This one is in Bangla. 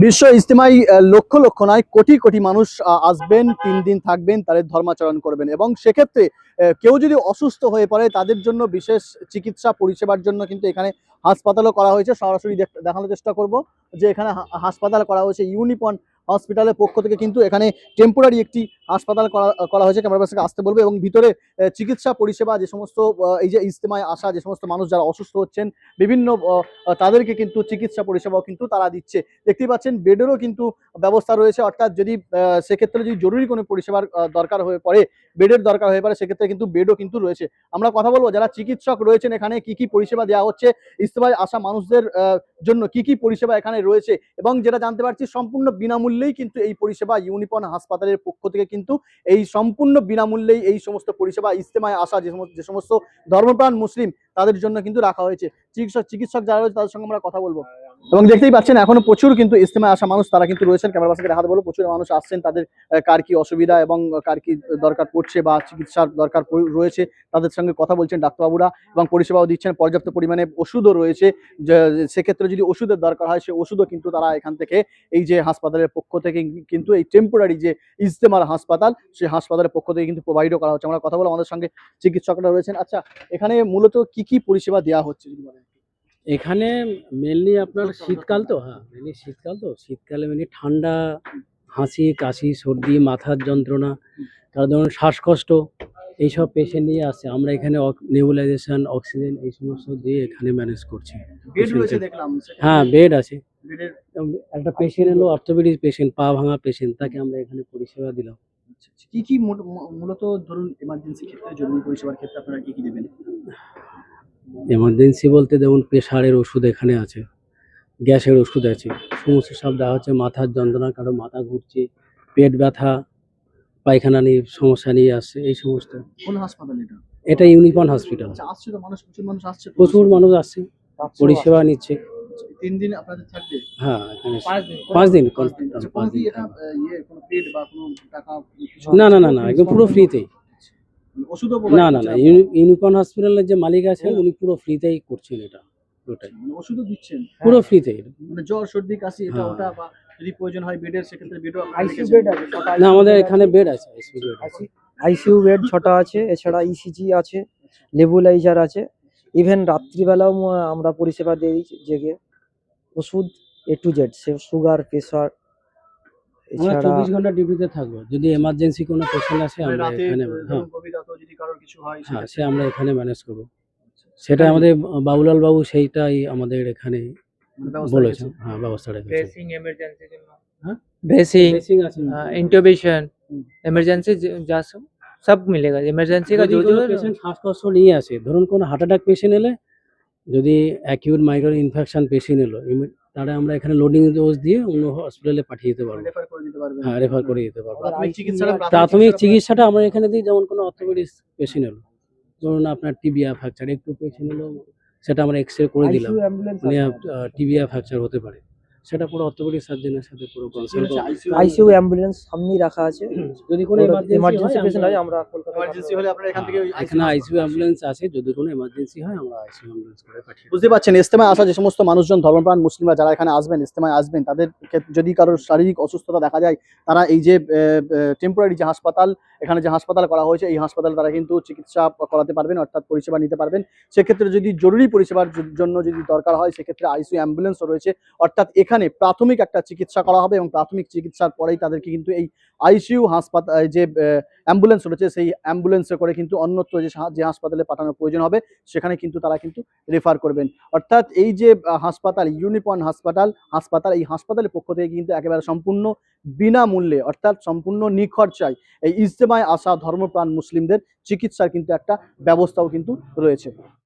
বিশ্ব ইজতেমায় লক্ষ লক্ষ নয় কোটি কোটি মানুষ আসবেন, 3 দিন থাকবেন, তাদের ধর্মাচরণ করবেন এবং সেক্ষেত্রে কেউ যদি অসুস্থ হয়ে পড়ে তাদের জন্য বিশেষ চিকিৎসা পরিষেবার জন্য কিন্তু এখানে হাসপাতালও করা হয়েছে। সরাসরি দেখানোর চেষ্টা করব যে এখানে হাসপাতাল করা হয়েছে ইউনিপন হসপিটালের পক্ষ থেকে। কিন্তু এখানে টেম্পোরারি একটি হাসপাতাল করা হয়েছে। ক্যামেরা পার্সনকে আসতে বলবো এবং ভিতরে চিকিৎসা পরিষেবা যে সমস্ত এই যে ইজতেমায় আসা যে সমস্ত মানুষ যারা অসুস্থ হচ্ছেন বিভিন্ন তাদেরকে কিন্তু চিকিৎসা পরিষেবাও কিন্তু তারা দিচ্ছে। দেখতেই পাচ্ছেন বেডেরও কিন্তু ব্যবস্থা রয়েছে, অর্থাৎ যদি সেক্ষেত্রে যদি জরুরি কোনো পরিষেবার দরকার হয়ে পড়ে, বেডের দরকার হয়ে পড়ে, সেক্ষেত্রে কিন্তু বেডও কিন্তু রয়েছে। আমরা কথা বলবো যারা চিকিৎসক রয়েছেন এখানে কি কি পরিষেবা দেওয়া হচ্ছে, ইজতেমায় আসা মানুষদের জন্য কি কি পরিষেবা এখানে রয়েছে এবং যেটা জানতে পারছি সম্পূর্ণ বিনামূল্যেই কিন্তু এই পরিষেবা ইউনিপন হাসপাতালের পক্ষ থেকে কিন্তু এই সম্পূর্ণ বিনামূল্যেই এই সমস্ত পরিষেবা ইজতেমায় আসা যে সমস্ত ধর্মপ্রাণ মুসলিম তাদের জন্য কিন্তু রাখা হয়েছে। চিকিৎসক যারা রয়েছে তাদের সঙ্গে আমরা কথা বলবো এবং দেখতেই পাচ্ছেন এখনো প্রচুর কিন্তু ইজতেমায় আসা মানুষ তারা কিন্তু রয়েছেন। ক্যামেরা পার্সনকে দেখাতে বলবো প্রচুর মানুষ আসছেন, তাদের কার কি অসুবিধা এবং কার কি দরকার পড়ছে বা চিকিৎসার দরকার রয়েছে তাদের সঙ্গে কথা বলছেন ডাক্তারবাবুরা এবং পরিষেবাও দিচ্ছেন। পর্যাপ্ত পরিমাণে ওষুধও রয়েছে, সেক্ষেত্রে যদি ওষুধের দরকার হয় সে ওষুধও কিন্তু তারা এখান থেকে এই যে হাসপাতালের পক্ষ থেকে কিন্তু এই টেম্পোরারি যে ইজতেমার হাসপাতাল সেই হাসপাতালের পক্ষ থেকে কিন্তু প্রোভাইডও করা হচ্ছে। আমরা কথা বলবো আমাদের সঙ্গে চিকিৎসকরা রয়েছেন। আচ্ছা, এখানে মূলত কি কি পরিষেবা দেওয়া হচ্ছে যদি বলেন? এখানে মেনলি আপনার শীতকাল তো, মেনলি শীতকালে মেনলি ঠান্ডা, হাঁচি কাশি সর্দি মাথার যন্ত্রণা, তার ধরুন শ্বাসকষ্ট, এইসব পেশেন্ট নিয়ে আসছে। আমরা এখানে নেবুলাইজেশন অক্সিজেন এই সমস্ত দিয়ে এখানে ম্যানেজ করছি। বেড রয়েছে দেখলাম। হ্যাঁ, বেড আছে। বেডের একটা পেশেন্ট এলো অর্থোপেডিক পেশেন্ট, পা ভাঙা পেশেন্ট, তাকে আমরা এখানে পরিষেবা দিলাম। কি কি মূলত ধরুন এমার্জেন্সি ক্ষেত্রে জরুরি পরিষেবার ক্ষেত্রে আপনারা কি কি দেবেন? এমার্জেন্সি বলতে যেমন প্রেশারের ওষুধ এখানে আছে, গ্যাসের ওষুধ আছে, সমস্ত সব দেওয়া হচ্ছে। মাথার যন্ত্রণা, কারো মাথা ঘুরছে, পেট ব্যথা, পায়খানা নিয়ে সমস্যা নিয়ে আসছে, এই সমস্ত। কোন হাসপাতাল এটা? এটা ইউনিকন হসপিটাল। আচ্ছা, আসছে তো মানুষ, প্রচুর মানুষ আসছে, প্রচুর মানুষ আসছে, পরিষেবা নিচ্ছে। 3 দিন আপনাদের থাকবে? হ্যাঁ, এখানে 5 দিন। 5 দিন। আচ্ছা, কোনো কি এটা কোনো পেড বা কোনো টাকা কিছু? না, একদম পুরো ফ্রিতেই। ওষুধও না, ইউনিকন হসপিটালের যে মালিক আছে উনি পুরো ফ্রিতেই করছেন এটা, ওটাই ওষুধও দিচ্ছেন পুরো ফ্রিতেই। মানে জ্বর সর্দি কাশি এটা ওটা, বা যদি প্রয়োজন হয় বেডের সেক্ষেত্রে বেডও আইসিইউ বেড আছে। না, আমাদের এখানে বেড আছে, আইসিইউ বেড 6টা আছে, এছাড়া ইসিজি আছে, নেবুলাইজার আছে। ইভেন রাত্রিবেলাও আমরা পরিষেবা দিই, জেগে ওষুধ A to Z, say sugar pressure. আমরা এছাড়া 24 ঘন্টা ডিউটিতে থাকবো। যদি এমার্জেন্সি কোনো পেশেন্ট আসে আমরা এখানে, হ্যাঁ যদি কারোর কিছু হয় সে আমরা এখানে ম্যানেজ করবো। সেটা আমাদের বাবুলাল বাবু সেইটাই আমাদের এখানে বলেছেন। হ্যাঁ, ব্যবস্থা রেখেছে। ब्रेसिंग इमरजेंसी हाँ? ब्रेसिंग Dressing আছে। इंट्यूबेशन इमरजेंसी सब मिलेगा। इमरजेंसी का যদি जो কোনো পেশেন্ট শ্বাসকষ্ট নিয়ে আসে, ধরুন কোনো হার্ট অ্যাটাক পেশেন্ট এলে, যদি অ্যাকিউট মাইগ্রেন ইনফেকশন পেশেন্ট এলো, তাহলে আমরা এখানে লোডিং ডোজ দিয়ে অন্য হসপিটালে পাঠিয়ে দিতে পারবো। রেফার করে দিতে পারবেন? হ্যাঁ, রেফার করে দিতে পারবো। প্রাথমিক চিকিৎসাটা আমরা এখানে দিই। যেমন কোনো অর্থোপেডিক পেশেন্ট এলো, ধরুন আপনার টিবিয়া ফ্র্যাকচার, একটু পেশেন্ট এলো, সেটা আমরা এক্সরে করে দিলাম, আইসিইউ অ্যাম্বুলেন্স মানে টিবিয়া ফ্র্যাকচার হতে পারে, সেটা পুরো অর্থোপেডিক সার্জনের সাথে পুরো কনসাল্ট করে। আইসিইউ অ্যাম্বুলেন্স সামনেই রাখা আছে। যদি কোনো এমার্জেন্সি পেশেন্ট হয় আমরা এমার্জেন্সি হলে আপনারা এখান থেকে এখানে আইসিইউ অ্যাম্বুলেন্স আছে। যদি কোনো এমার্জেন্সি হয় আমরা আইসিইউ অ্যাম্বুলেন্স করে পাঠিয়ে দিই। বুঝতে পারছেন ইজতেমায় আসা যে সমস্ত মানুষজন ধর্মপ্রাণ মুসলিমরা যারা এখানে আসবেন, ইজতেমায় আসবেন, তাদের যদি কারোর শারীরিক অসুস্থতা দেখা যায় তারা এই যে টেম্পোরারি যে হাসপাতাল, এখানে যে হাসপাতাল করা হয়েছে এই হাসপাতালে তারা কিন্তু চিকিৎসা করাতে পারবেন, অর্থাৎ পরিষেবা নিতে পারবেন। সেক্ষেত্রে যদি জরুরি পরিষেবার জন্য যদি দরকার হয় সেক্ষেত্রে আইসিইউ অ্যাম্বুলেন্সও রয়েছে, অর্থাৎ এখানে প্রাথমিক একটা চিকিৎসা করা হবে এবং প্রাথমিক চিকিৎসার পরেই তাদেরকে কিন্তু এই আইসিইউ হাসপাতাল যে অ্যাম্বুলেন্স রয়েছে সেই অ্যাম্বুলেন্সে করে কিন্তু অন্যত্র যে হাসপাতালে পাঠানোর প্রয়োজন হবে সেখানে কিন্তু তারা কিন্তু রেফার করবেন। অর্থাৎ এই যে হাসপাতাল ইউনিপন হাসপাতাল এই হাসপাতালের পক্ষ থেকে কিন্তু একেবারে সম্পূর্ণ বিনামূল্যে, অর্থাৎ সম্পূর্ণ নিখরচায় এই ইজতেমায় আসা ধর্মপ্রাণ মুসলিমদের চিকিৎসার কিন্তু একটা ব্যবস্থাও কিন্তু রয়েছে।